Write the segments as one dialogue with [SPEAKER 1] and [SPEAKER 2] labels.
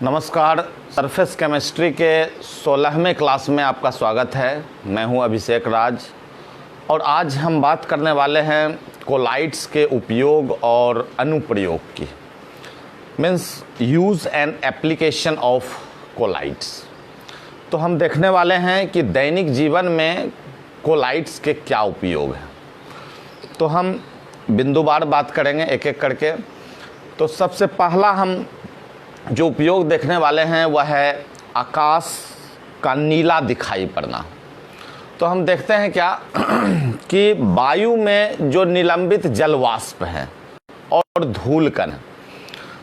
[SPEAKER 1] नमस्कार। Surface chemistry के 16वें class में आपका स्वागत है। मैं हूं अभिषेक राज और आज हम बात करने वाले हैं कोलाइड्स के उपयोग और अनुप्रयोग की। Means use and application of colloids. तो हम देखने वाले हैं कि दैनिक जीवन में कोलाइड्स के क्या उपयोग हैं। तो हम बिंदुवार बात करेंगे एक एक करके। तो सबसे पहला हम जो उपयोग देखने वाले हैं वह है आकाश का नीला दिखाई पड़ना। तो हम देखते हैं क्या कि वायु में जो निलंबित जल वाष्प है और धूल कण,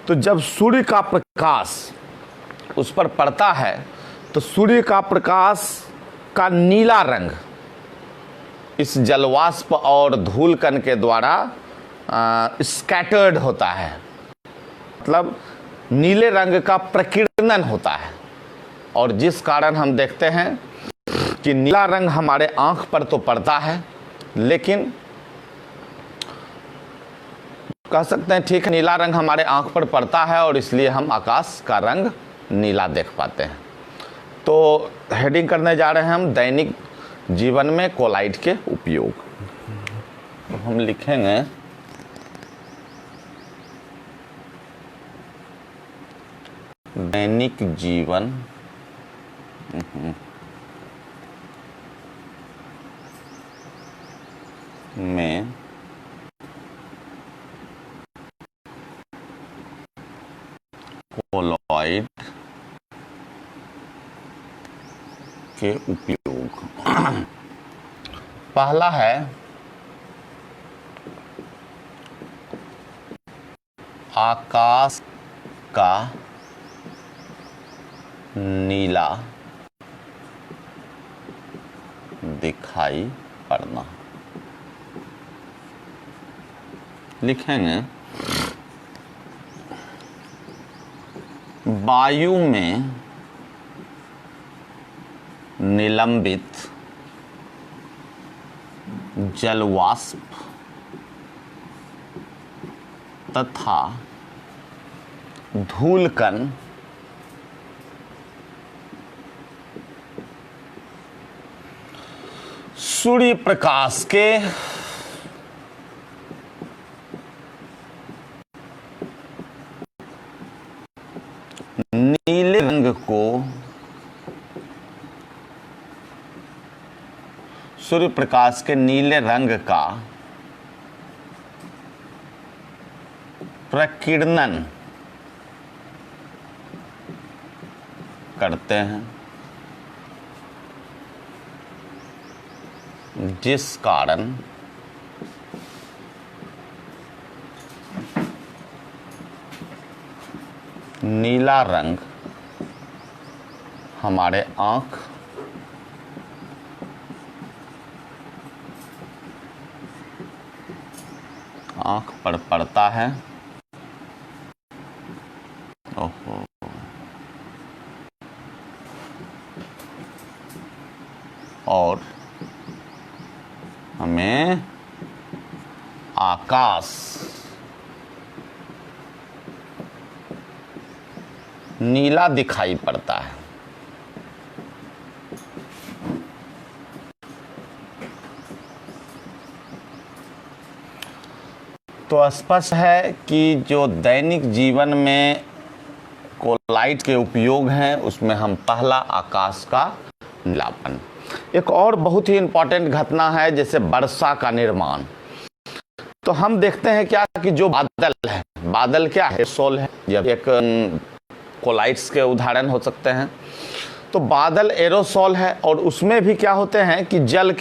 [SPEAKER 1] तो जब सूर्य का प्रकाश उस पर पड़ता है तो सूर्य का प्रकाश का नीला रंग इस जलवाष्प और धूल कण के द्वारा स्कैटर्ड होता है, मतलब नीले रंग का प्रकीर्णन होता है। और जिस कारण हम देखते हैं कि नीला रंग हमारे आंख पर तो पड़ता है, लेकिन कह सकते हैं ठीक है, नीला रंग हमारे आंख पर पड़ता है और इसलिए हम आकाश का रंग नीला देख पाते हैं। तो हेडिंग करने जा रहे हैं हम दैनिक जीवन में कोलाइड के उपयोग। तो हम लिखेंगे दैनिक जीवन में कोलाइड के उपयोग। पहला है आकाश का नीला दिखाई पड़ना। लिखेंगे वायु में निलंबित जलवाष्प तथा धूल कण सूर्य प्रकाश के नीले रंग को सूर्य प्रकाश के नीले रंग का प्रकीर्णन करते हैं, जिस कारण नीला रंग हमारे आंख पर पड़ता है। ओहो, और हमें आकाश नीला दिखाई पड़ता है। तो स्पष्ट है कि जो दैनिक जीवन में कोलाइड के उपयोग हैं उसमें हम पहला आकाश का नीलापन। एक और बहुत ही इंपॉर्टेंट घटना है जैसे वर्षा का निर्माण। तो हम देखते हैं क्या कि जो बादल है, बादल क्या है? एरोसोल है। जब एक कोलाइड्स के उदाहरण हो सकते हैं। तो बादल एरोसोल है और उसमें भी क्या होते हैं कि जल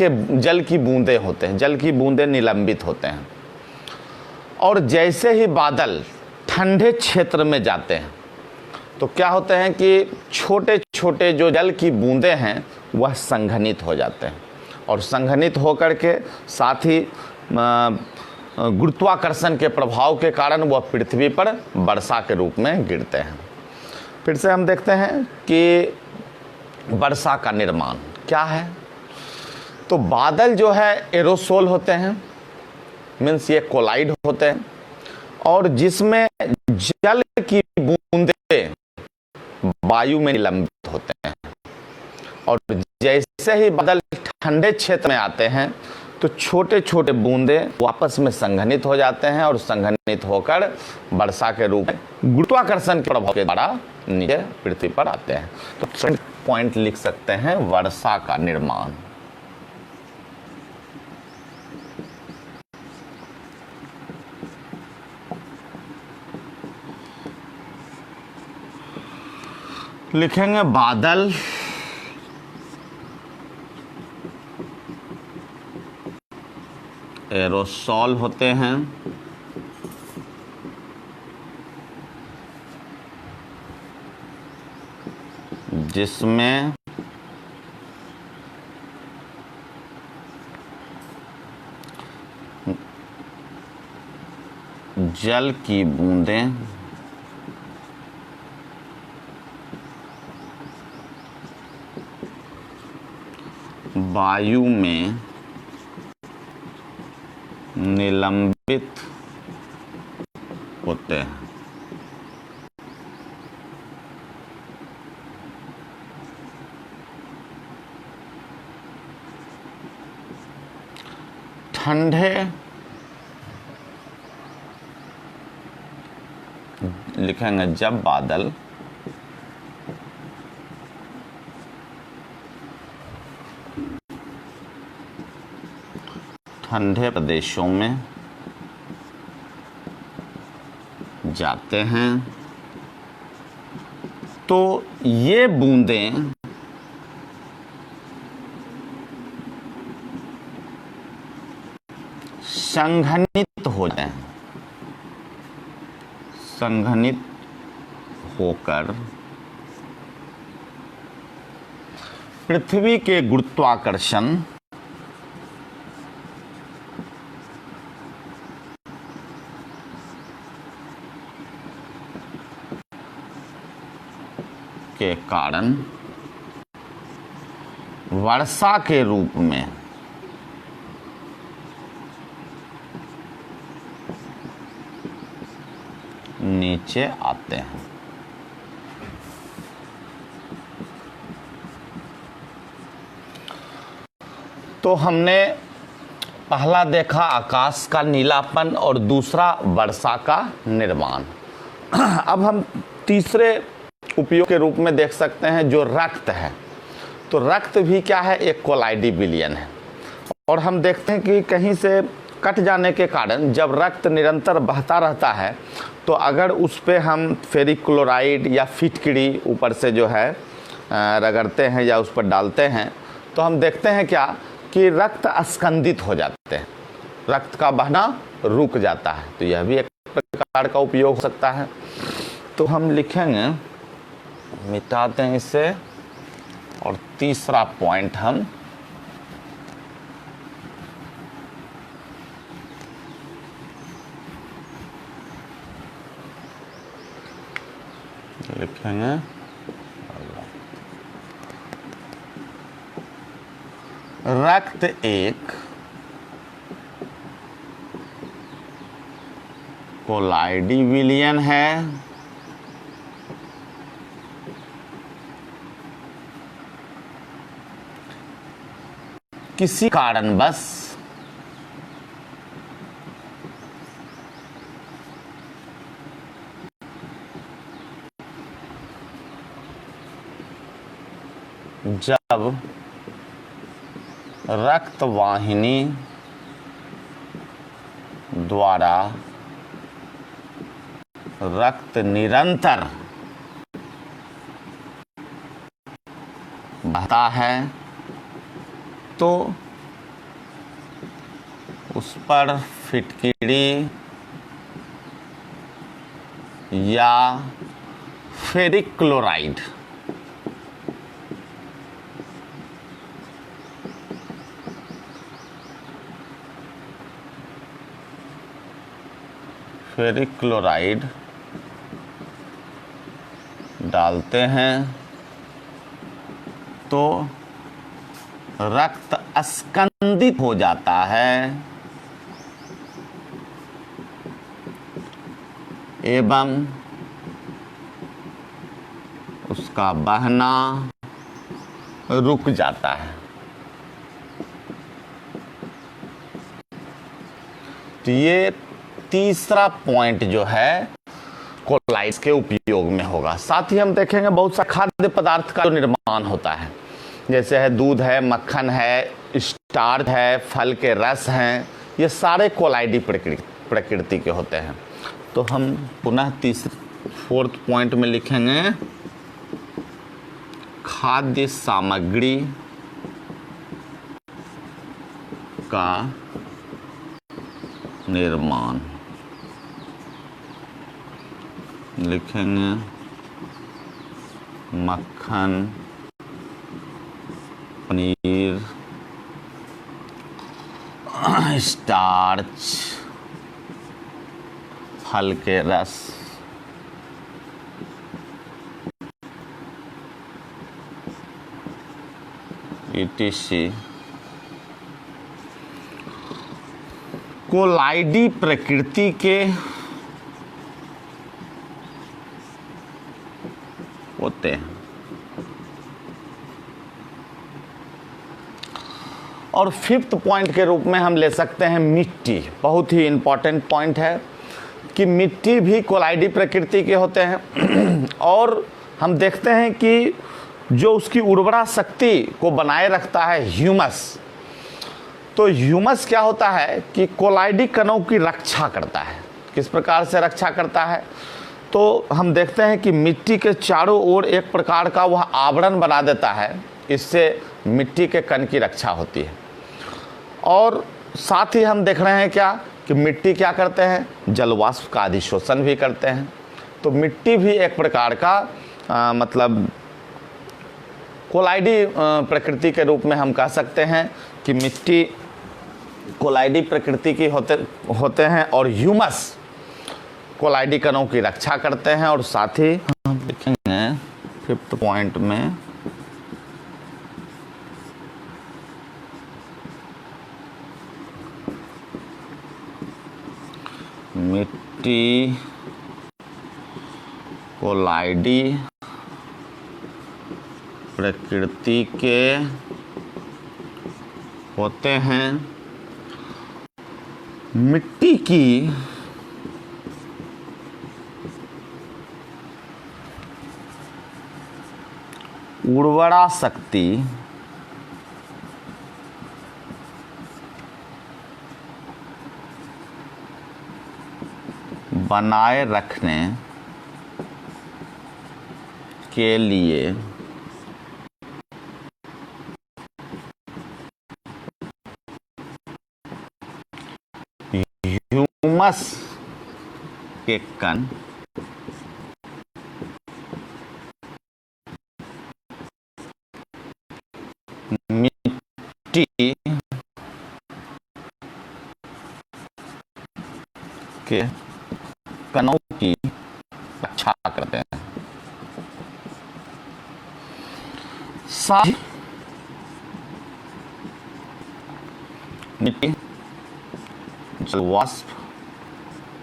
[SPEAKER 1] की बूंदें होते हैं, जल की बूंदें निलंबित होते हैं। और जैसे ही बादल ठंडे क्षेत्र में जाते हैं तो क्या होते हैं कि छोटे छोटे जो जल की बूंदें हैं वह संघनित हो जाते हैं और संघनित होकर के साथ ही गुरुत्वाकर्षण के प्रभाव के कारण वह पृथ्वी पर वर्षा के रूप में गिरते हैं। फिर से हम देखते हैं कि वर्षा का निर्माण क्या है। तो बादल जो है एरोसोल होते हैं, मीन्स ये कोलाइड होते हैं और जिसमें जल की बूंदें वायु में निलंबित होते हैं, और जैसे ही बादल ठंडे क्षेत्र में आते हैं तो छोटे छोटे बूंदे वापस में संघनित हो जाते हैं और संघनित होकर वर्षा के रूप में गुरुत्वाकर्षण के प्रभाव के द्वारा नीचे पृथ्वी पर आते हैं। तो पॉइंट लिख सकते हैं वर्षा का निर्माण। लिखेंगे बादल एरोसॉल होते हैं, जिसमें जल की बूंदें वायु में निलंबित होते हैं। ठंडे लिखेंगे जब बादल ठंडे प्रदेशों में जाते हैं तो ये बूंदें संघनित हो जाएं, संघनित होकर पृथ्वी के गुरुत्वाकर्षण के कारण वर्षा के रूप में नीचे आते हैं। तो हमने पहला देखा आकाश का नीलापन और दूसरा वर्षा का निर्माण। अब हम तीसरे उपयोग के रूप में देख सकते हैं जो रक्त है। तो रक्त भी क्या है, एक कोलाइडी विलयन है, और हम देखते हैं कि कहीं से कट जाने के कारण जब रक्त निरंतर बहता रहता है तो अगर उस पर हम फेरिक क्लोराइड या फिटकिरी ऊपर से जो है रगड़ते हैं या उस पर डालते हैं तो हम देखते हैं क्या कि रक्त अस्कंदित हो जाते हैं, रक्त का बहना रुक जाता है। तो यह भी एक प्रकार का उपयोग हो सकता है। तो हम लिखेंगे, मिटाते हैं इसे, और तीसरा पॉइंट हम लिखेंगे रक्त एक कोलाइडी विलयन है किसी कारणवश जब रक्त वाहिनी द्वारा रक्त निरंतर बहता है तो उस पर फिटकिरी या फेरिक क्लोराइड डालते हैं तो रक्त अस्कंदित हो जाता है एवं उसका बहना रुक जाता है। तो ये तीसरा पॉइंट जो है कोलाइड्स के उपयोग में होगा। साथ ही हम देखेंगे बहुत सा खाद्य पदार्थ का जो निर्माण होता है, जैसे है दूध है, मक्खन है, स्टार्च है, फल के रस हैं, ये सारे कोलाइडी प्रकृति के होते हैं। तो हम पुनः फोर्थ पॉइंट में लिखेंगे खाद्य सामग्री का निर्माण। लिखेंगे मक्खन, पनीर, स्टार्च, फल के रस, etc कोलाइडी प्रकृति के होते हैं। और फिफ्थ पॉइंट के रूप में हम ले सकते हैं मिट्टी। बहुत ही इंपॉर्टेंट पॉइंट है कि मिट्टी भी कोलाइडी प्रकृति के होते हैं। और हम देखते हैं कि जो उसकी उर्वरा शक्ति को बनाए रखता है ह्यूमस। तो ह्यूमस क्या होता है कि कोलाइडी कणों की रक्षा करता है। किस प्रकार से रक्षा करता है? तो हम देखते हैं कि मिट्टी के चारों ओर एक प्रकार का वह आवरण बना देता है, इससे मिट्टी के कण की रक्षा होती है। और साथ ही हम देख रहे हैं क्या कि मिट्टी क्या करते हैं, जलवाष्प का अधिशोषण भी करते हैं। तो मिट्टी भी एक प्रकार का मतलब कोलाइडी प्रकृति के रूप में हम कह सकते हैं कि मिट्टी कोलाइडी प्रकृति की होते हैं और ह्यूमस कोलाइडी कणों की रक्षा करते हैं। और साथ ही हम देखेंगे फिफ्थ पॉइंट में मिट्टी कोलाइडी प्रकृति के होते हैं। मिट्टी की उर्वरा शक्ति बनाए रखने के लिए ह्यूमस के कण मिट्टी के कणों की रक्षा करते हैं। साथ मिट्टी जलवाष्प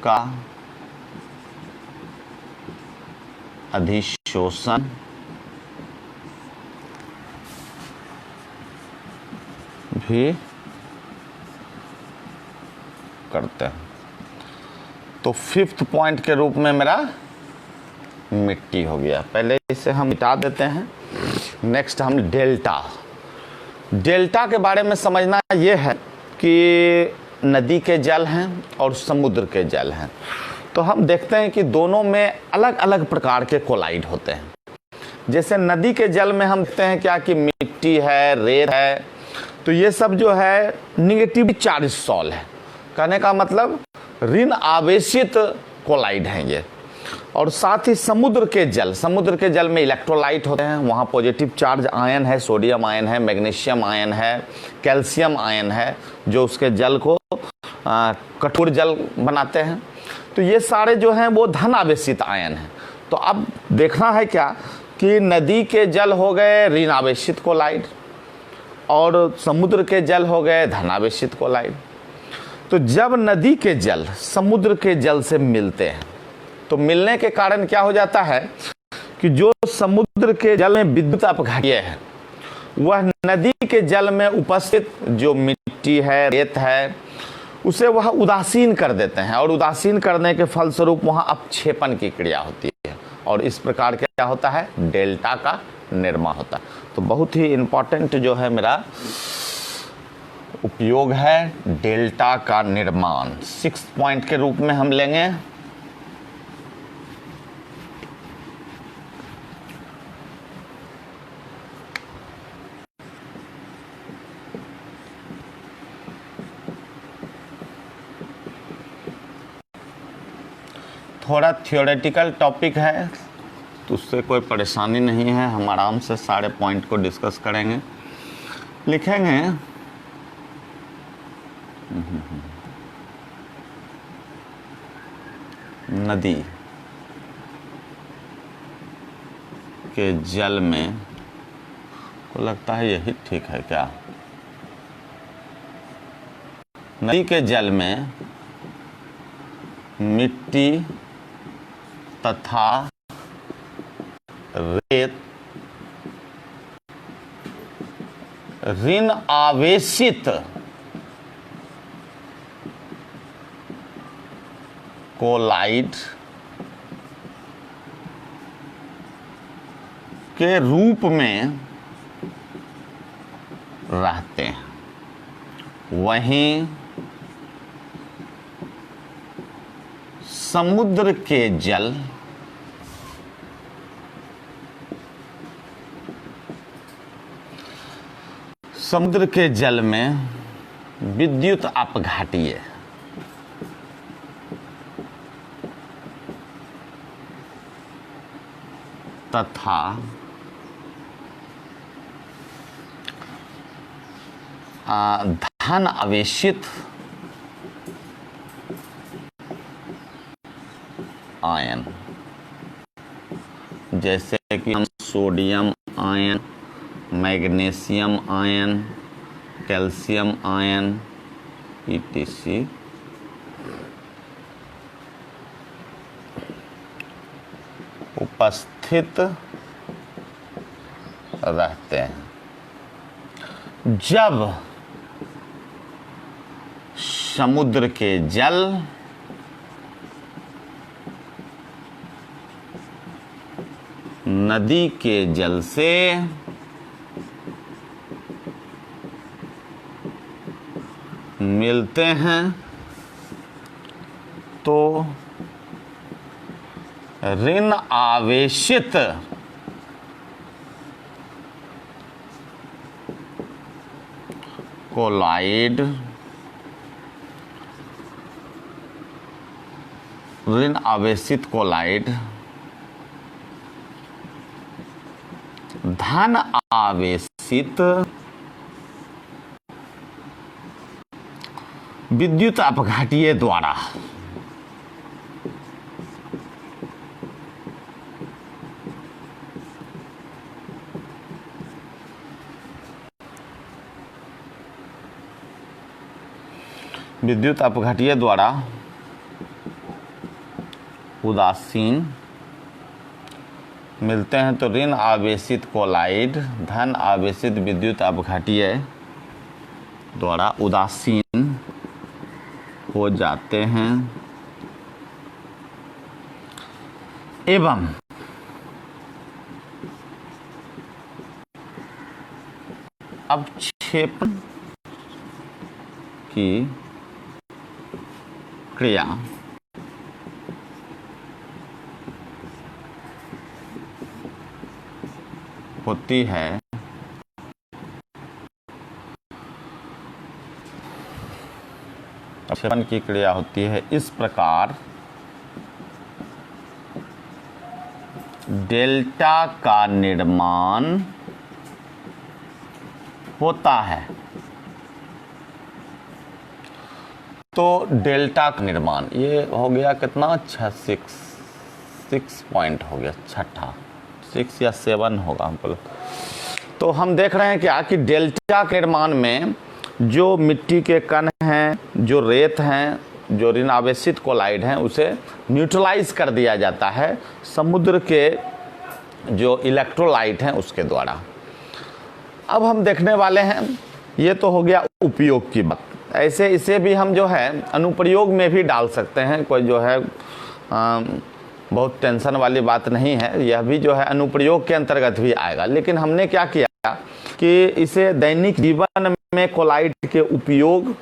[SPEAKER 1] का अधिशोषण भी करते हैं। तो फिफ्थ पॉइंट के रूप में मेरा मिट्टी हो गया। पहले इसे हम मिटा देते हैं। नेक्स्ट हम डेल्टा के बारे में समझना ये है कि नदी के जल हैं और समुद्र के जल हैं। तो हम देखते हैं कि दोनों में अलग अलग प्रकार के कोलाइड होते हैं। जैसे नदी के जल में हम देखते हैं क्या कि मिट्टी है, रेत है, तो ये सब जो है निगेटिव चार्ज सॉल है। कहने का मतलब ऋण आवेशित कोलाइड हैं ये। और साथ ही समुद्र के जल में इलेक्ट्रोलाइट होते हैं, वहाँ पॉजिटिव चार्ज आयन है, सोडियम आयन है, मैग्नीशियम आयन है, कैल्शियम आयन है, जो उसके जल को कठोर जल बनाते हैं। तो ये सारे जो हैं वो धन आवेशित आयन हैं। तो अब देखना है क्या कि नदी के जल हो गए ऋण आवेशित कोलाइड और समुद्र के जल हो गए धन आवेशित कोलाइड। तो जब नदी के जल समुद्र के जल से मिलते हैं तो मिलने के कारण क्या हो जाता है कि जो समुद्र के जल में विद्युत अपघट्य है वह नदी के जल में उपस्थित जो मिट्टी है, रेत है, उसे वह उदासीन कर देते हैं और उदासीन करने के फलस्वरूप वहाँ अपक्षेपण की क्रिया होती है और इस प्रकार क्या होता है, डेल्टा का निर्माण होता है। तो बहुत ही इम्पोर्टेंट जो है मेरा उपयोग है डेल्टा का निर्माण। 6 पॉइंट के रूप में हम लेंगे। थोड़ा थियोरेटिकल टॉपिक है तो उससे कोई परेशानी नहीं है, हम आराम से सारे पॉइंट को डिस्कस करेंगे। लिखेंगे नदी के जल में, को लगता है यही ठीक है क्या, नदी के जल में मिट्टी तथा रेत ऋण आवेशित कोलाइड के रूप में रहते हैं। वहीं समुद्र के जल में विद्युत अपघट्य तथा धन आवेशित आयन, जैसे कि हम sodium ion, magnesium ion, calcium ion etc. उपस्थित रहते हैं। जब समुद्र के जल नदी के जल से मिलते हैं तो ऋण आवेशित कोलाइड, ऋण आवेशित कोलाइड धन आवेशित विद्युत अपघट्य द्वारा उदासीन मिलते हैं तो ऋण आवेशित कोलाइड धन आवेशित विद्युत अपघट्य द्वारा उदासीन हो जाते हैं एवं अपक्षेपण की क्रिया होती है। अपक्षेपण की क्रिया होती है। इस प्रकार डेल्टा का निर्माण होता है। तो डेल्टा का निर्माण ये हो गया कितना, 6 पॉइंट हो गया, छठा 6 या 7 होगा हमको। तो हम देख रहे हैं क्या कि डेल्टा के निर्माण में जो मिट्टी के कण हैं, जो रेत हैं, जो ऋण आवेशित कोलाइड हैं, उसे न्यूट्रलाइज कर दिया जाता है। समुद्र के जो इलेक्ट्रोलाइट हैं उसके द्वारा। अब हम देखने वाले हैं, ये तो हो गया उपयोग की बात। ऐसे इसे भी हम जो है अनुप्रयोग में भी डाल सकते हैं, कोई जो है बहुत टेंशन वाली बात नहीं है, यह भी जो है अनुप्रयोग के अंतर्गत भी आएगा। लेकिन हमने क्या किया कि इसे दैनिक जीवन में कोलाइड के उपयोग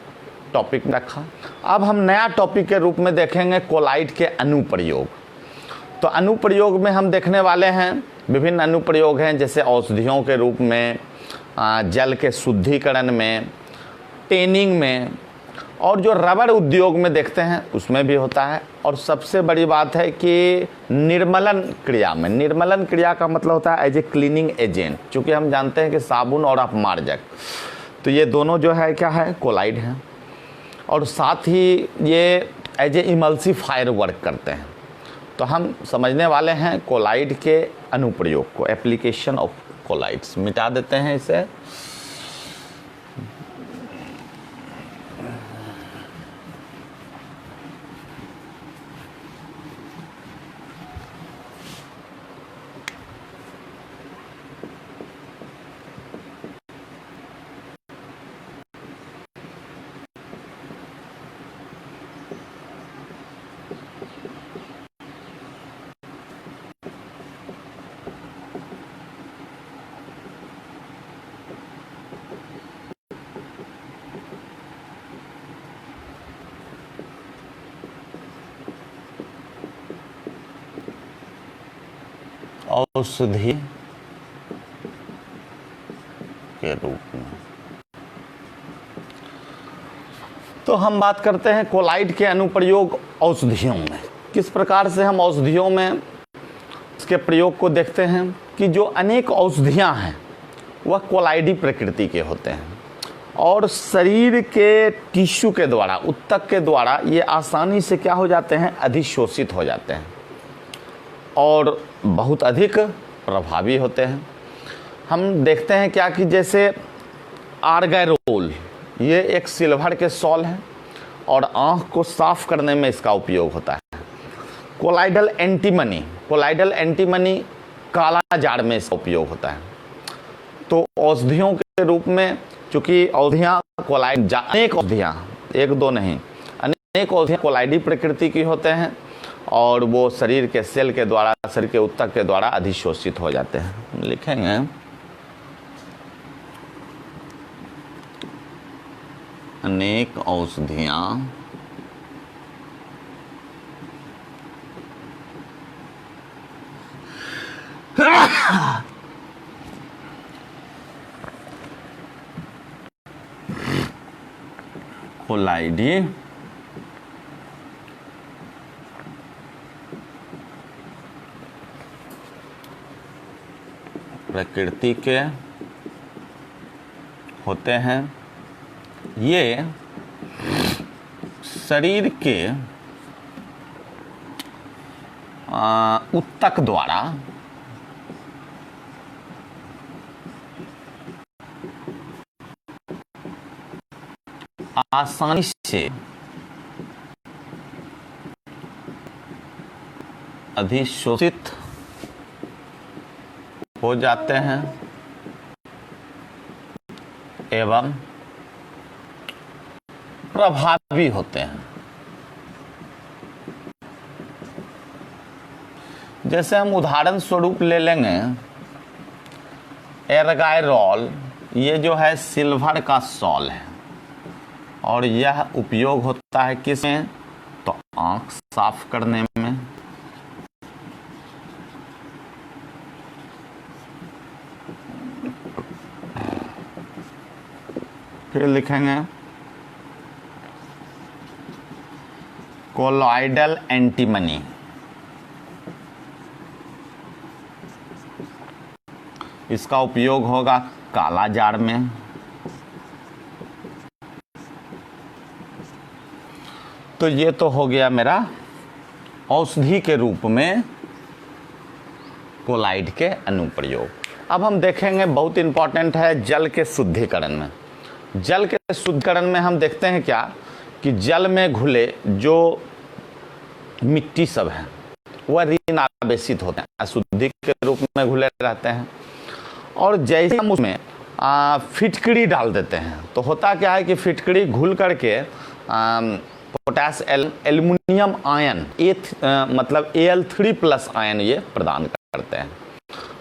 [SPEAKER 1] टॉपिक में रखा। अब हम नया टॉपिक के रूप में देखेंगे कोलाइड के अनुप्रयोग। तो अनुप्रयोग में हम देखने वाले हैं विभिन्न अनुप्रयोग हैं, जैसे औषधियों के रूप में, जल के शुद्धिकरण में, टेनिंग में, और जो रबर उद्योग में देखते हैं उसमें भी होता है। और सबसे बड़ी बात है कि निर्मलन क्रिया में, निर्मलन क्रिया का मतलब होता है एज ए क्लीनिंग एजेंट, चूँकि हम जानते हैं कि साबुन और अपमार्जक, तो ये दोनों जो है क्या है, कोलाइड हैं। और साथ ही ये एज ए इमल्सिफायर वर्क करते हैं। तो हम समझने वाले हैं कोलाइड के अनुप्रयोग को, एप्लीकेशन ऑफ कोलाइड्स। मिटा देते हैं इसे। औषधि के रूप में तो हम बात करते हैं कोलाइड के अनुप्रयोग औषधियों में। किस प्रकार से हम औषधियों में इसके प्रयोग को देखते हैं कि जो अनेक औषधियां हैं वह कोलाइडी प्रकृति के होते हैं और शरीर के टिश्यू के द्वारा, ऊतक के द्वारा ये आसानी से क्या हो जाते हैं, अधिशोषित हो जाते हैं और बहुत अधिक प्रभावी होते हैं। हम देखते हैं क्या कि जैसे आर्गैरोल, ये एक सिल्वर के सॉल है और आँख को साफ करने में इसका उपयोग होता है। कोलाइडल एंटीमनी, कोलाइडल एंटीमनी काला जाड़ में इसका उपयोग होता है। तो औषधियों के रूप में, चूँकि औषधियाँ कोलाइड, अनेक औषधियाँ, एक दो नहीं, अनेक औषधियाँ कोलाइडी प्रकृति की होते हैं और वो शरीर के सेल के द्वारा, शरीर के ऊतक के द्वारा अधिशोषित हो जाते हैं। लिखेंगे अनेक औषधियां कोलाइडी प्रकृति के होते हैं। ये शरीर के ऊतक द्वारा आसानी से अधिशोषित हो जाते हैं एवं प्रभावी होते हैं। जैसे हम उदाहरण स्वरूप ले लेंगे एर्गायरोल, ये जो है सिल्वर का सॉल है और यह उपयोग होता है किसमें, तो आंख साफ करने में। फिर लिखेंगे कोलॉइडल एंटीमनी, इसका उपयोग होगा काला जाड़ में। तो ये तो हो गया मेरा औषधि के रूप में कोलाइड के अनुप्रयोग। अब हम देखेंगे, बहुत इंपॉर्टेंट है, जल के शुद्धिकरण में। जल के शुद्धिकरण में हम देखते हैं क्या कि जल में घुले जो मिट्टी सब है वह ऋणात्मक आवेशित होते हैं, अशुद्धि के रूप में घुले रहते हैं। और जैसे हम उसमें फिटकरी डाल देते हैं तो होता क्या है कि फिटकरी घुल करके पोटास एल्युमिनियम आयन मतलब Al3+ आयन ये प्रदान करते हैं,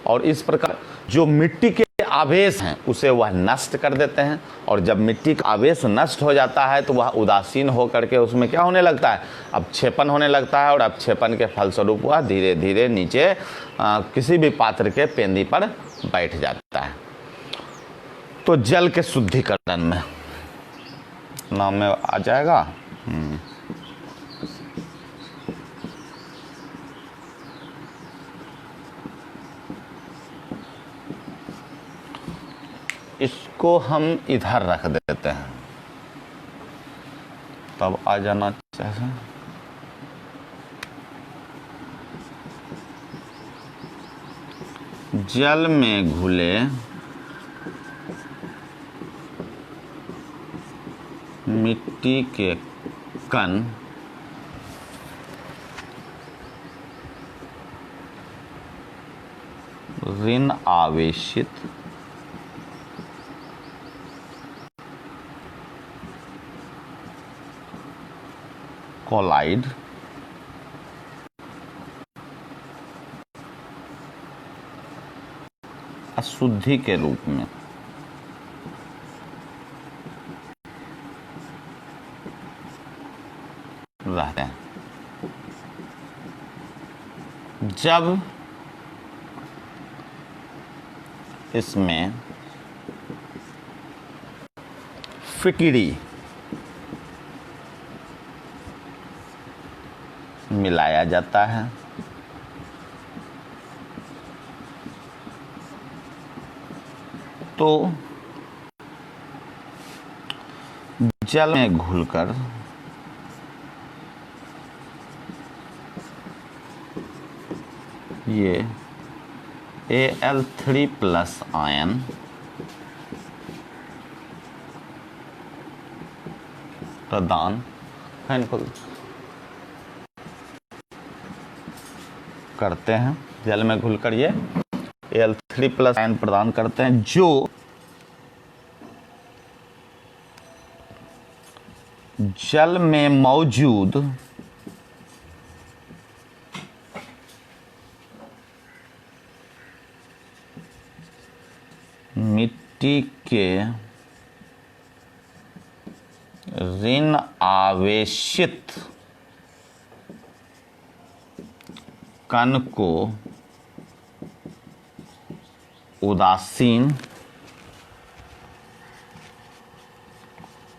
[SPEAKER 1] और इस प्रकार जो मिट्टी के आवेश हैं उसे वह नष्ट कर देते हैं। और जब मिट्टी का आवेश नष्ट हो जाता है तो वह उदासीन हो करके उसमें क्या होने लगता है, अपक्षेपण होने लगता है, और अपक्षेपण के फलस्वरूप वह धीरे धीरे नीचे किसी भी पात्र के पेंदी पर बैठ जाता है। तो जल के शुद्धिकरण में नाम में आ जाएगा। इसको हम इधर रख देते हैं, तब आ जाना चाहिए। जल में घुले मिट्टी के कण ऋण आवेशित कोलाइड अशुद्धि के रूप में रहते हैं। जब इसमें फिटकरी मिलाया जाता है तो जल में घुलकर ये Al3+ आयन प्रदान करते हैं। जल में घुलकर ये Al3+ आयन प्रदान करते हैं, जो जल में मौजूद मिट्टी के ऋण आवेशित कण को उदासीन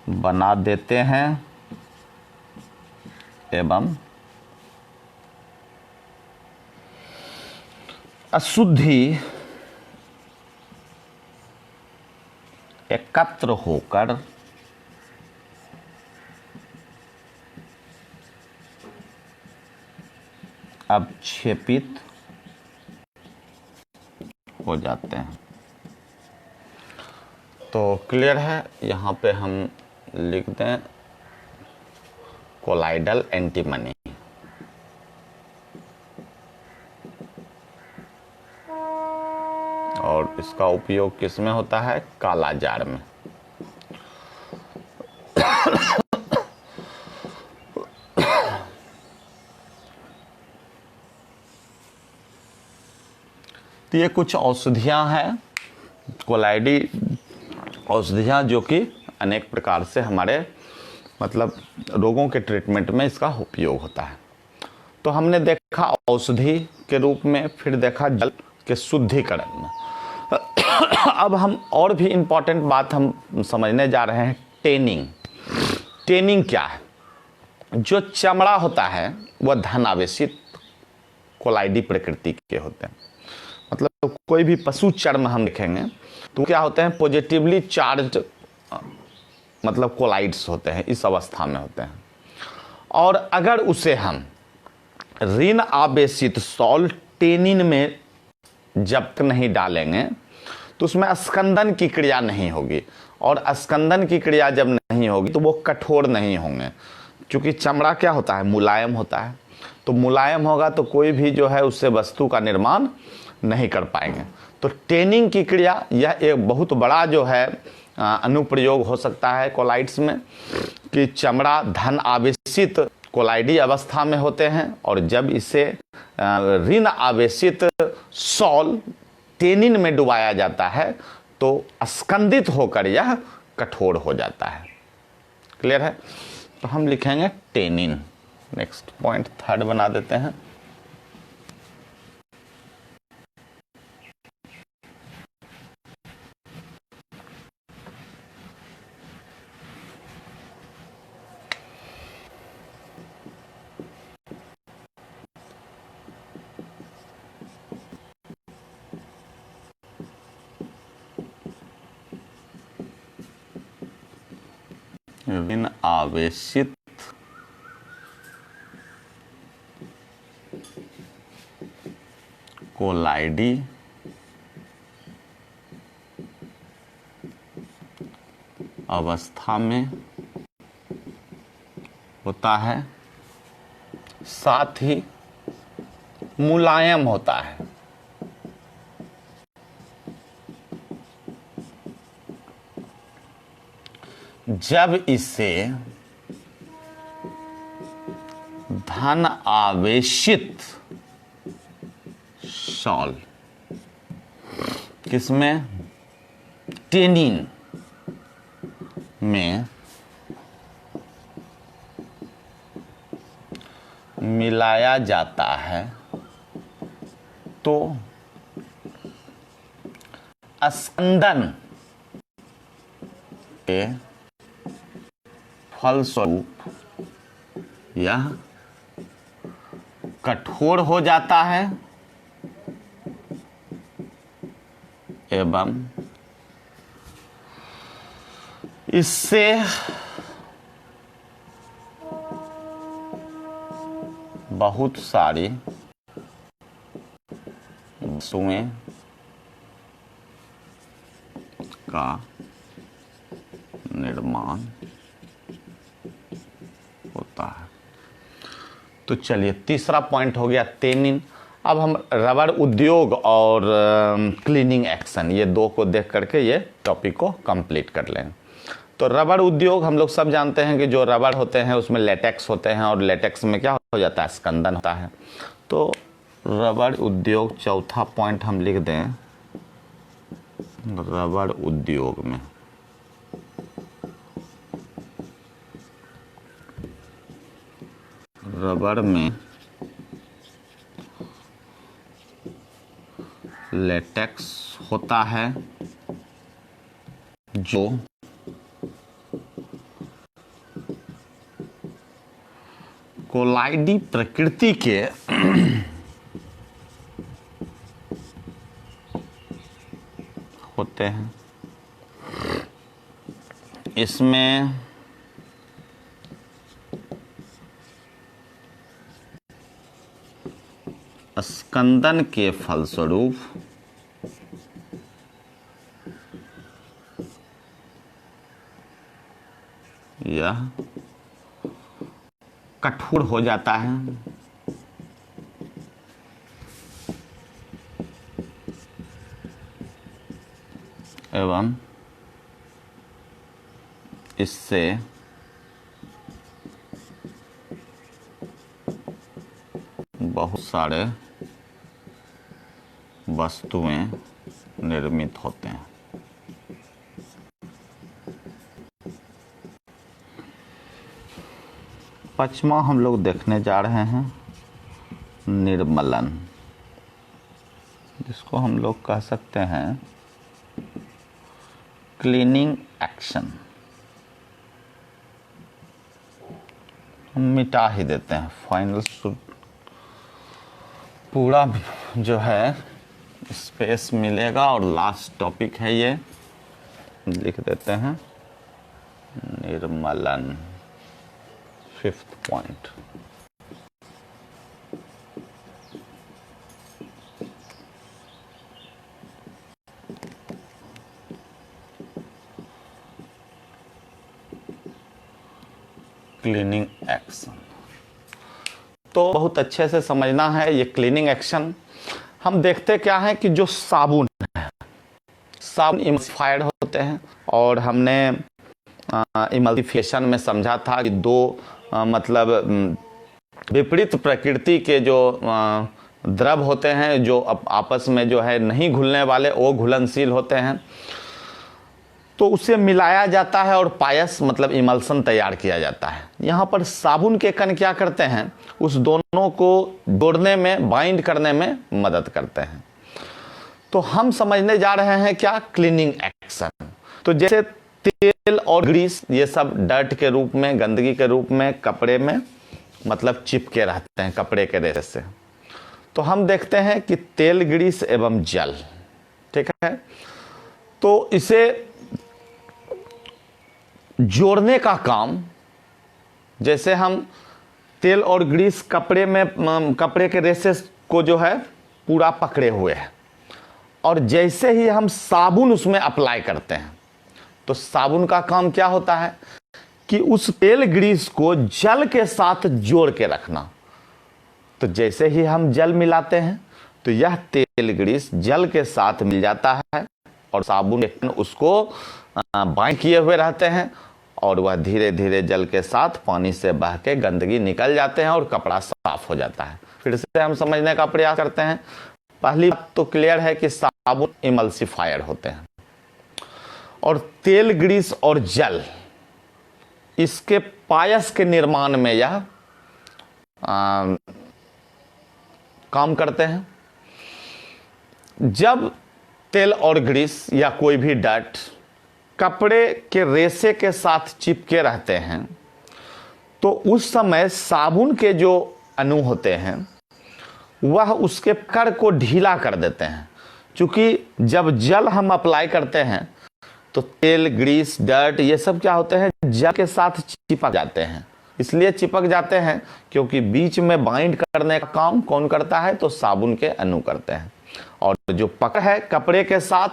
[SPEAKER 1] बना देते हैं एवं अशुद्धि एकत्र होकर अपक्षेपित हो जाते हैं। तो क्लियर है, यहाँ पे हम लिख दें कोलाइडल एंटीमनी। और इसका उपयोग किस में होता है, काला जार में। तो ये कुछ औषधियाँ हैं, कोलाइडी औषधियाँ, जो कि अनेक प्रकार से हमारे मतलब रोगों के ट्रीटमेंट में इसका उपयोग होता है। तो हमने देखा औषधि के रूप में, फिर देखा जल के शुद्धिकरण में। अब हम और भी इम्पोर्टेंट बात हम समझने जा रहे हैं, टेनिंग। टेनिंग क्या है? जो चमड़ा होता है वह धन आवेशित कोलाइडी प्रकृति के होते हैं। मतलब कोई भी पशु चर्म हम देखेंगे तो क्या होते हैं, पॉजिटिवली चार्ज्ड मतलब कोलाइड्स होते हैं, इस अवस्था में होते हैं। और अगर उसे हम ऋण आवेशित सॉल्ट टेनिन में जब तक नहीं डालेंगे तो उसमें स्कंदन की क्रिया नहीं होगी, और स्कंदन की क्रिया जब नहीं होगी तो वो कठोर नहीं होंगे, क्योंकि चमड़ा क्या होता है, मुलायम होता है। तो मुलायम होगा तो कोई भी जो है उससे वस्तु का निर्माण नहीं कर पाएंगे। तो टेनिंग की क्रिया यह एक बहुत बड़ा जो है अनुप्रयोग हो सकता है कोलाइड्स में, कि चमड़ा धन आवेशित कोलाइडी अवस्था में होते हैं और जब इसे ऋण आवेशित सॉल टेनिन में डुबाया जाता है तो स्कंदित होकर यह कठोर हो जाता है। क्लियर है? तो हम लिखेंगे टेनिन। नेक्स्ट पॉइंट थर्ड बना देते हैं। ऋण आवेशित कोलाइडी अवस्था में होता है, साथ ही मुलायम होता है। जब इसे धन आवेशित सॉल किसमें, टेनिन में मिलाया जाता है तो स्कंदन के फलस्वरूप यह कठोर हो जाता है एवं इससे बहुत सारी वस्तुएं का निर्माण होता है। तो चलिए तीसरा पॉइंट हो गया टेनिन। अब हम रबर उद्योग और क्लीनिंग एक्शन, ये दो को देख करके ये टॉपिक को कंप्लीट कर लें। तो रबर उद्योग हम लोग सब जानते हैं कि जो रबर होते हैं उसमें लेटेक्स होते हैं और लेटेक्स में क्या हो जाता है, स्कंदन होता है। तो रबर उद्योग चौथा पॉइंट हम लिख दें, रबर उद्योग में रबर में लेटेक्स होता है जो कोलाइडी प्रकृति के होते हैं। इसमें स्कंदन के फलस्वरूप यह कठोर हो जाता है एवं इससे बहुत सारे वस्तुएं निर्मित होते हैं। पांचवा हम लोग देखने जा रहे हैं निर्मलन, जिसको हम लोग कह सकते हैं क्लीनिंग एक्शन। हम मिटा ही देते हैं, फाइनल पूरा जो है स्पेस मिलेगा और लास्ट टॉपिक है ये, लिख देते हैं निर्मलन, फिफ्थ पॉइंट। Cleaning action. तो बहुत अच्छे से समझना है ये क्लीनिंग एक्शन। हम देखते क्या है कि जो साबुन है, साबुन इमल्सिफाइड होते हैं, और हमने इमल्सिफिकेशन में समझा था कि दो मतलब विपरीत प्रकृति के जो द्रव होते हैं, जो आपस में जो है नहीं घुलने वाले, वो घुलनशील होते हैं, तो उसे मिलाया जाता है और पायस मतलब इमल्सन तैयार किया जाता है। यहाँ पर साबुन के कण क्या करते हैं, उस दोनों को जोड़ने में, बाइंड करने में मदद करते हैं। तो हम समझने जा रहे हैं क्या, क्लीनिंग एक्शन। तो जैसे तेल और ग्रीस, ये सब डर्ट के रूप में, गंदगी के रूप में कपड़े में मतलब चिपके रहते हैं कपड़े के रेसे से। तो हम देखते हैं कि तेल, ग्रीस एवं जल, ठीक है, तो इसे जोड़ने का काम, जैसे हम तेल और ग्रीस कपड़े में, कपड़े के रेसे को जो है पूरा पकड़े हुए है, और जैसे ही हम साबुन उसमें अप्लाई करते हैं, तो साबुन का काम क्या होता है कि उस तेल ग्रीस को जल के साथ जोड़ के रखना। तो जैसे ही हम जल मिलाते हैं तो यह तेल ग्रीस जल के साथ मिल जाता है, और साबुन उसको बाइंड किए हुए रहते हैं, और वह धीरे धीरे जल के साथ पानी से बह के गंदगी निकल जाते हैं और कपड़ा साफ हो जाता है। फिर से हम समझने का प्रयास करते हैं। पहली बात तो क्लियर है कि साबुन इमल्सिफायर होते हैं, और तेल, ग्रीस और जल इसके पायस के निर्माण में यह काम करते हैं। जब तेल और ग्रीस या कोई भी डर्ट कपड़े के रेसे के साथ चिपके रहते हैं, तो उस समय साबुन के जो अणु होते हैं वह उसके कण को ढीला कर देते हैं। क्योंकि जब जल हम अप्लाई करते हैं तो तेल, ग्रीस, डर्ट ये सब क्या होते हैं, जल के साथ चिपक जाते हैं। इसलिए चिपक जाते हैं क्योंकि बीच में बाइंड करने का काम कौन करता है, तो साबुन के अणु करते हैं। और जो पकड़ है कपड़े के साथ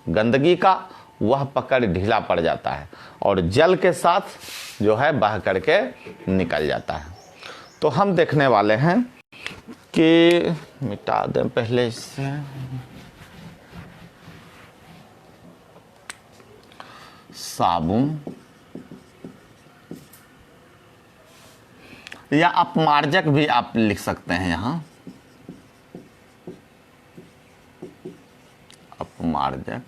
[SPEAKER 1] गंदगी का, वह पकड़ ढीला पड़ जाता है और जल के साथ जो है बह करके निकल जाता है। तो हम देखने वाले हैं कि मिटा दें पहले इससे, साबुन या अपमार्जक भी आप लिख सकते हैं यहाँ, अपमार्जक।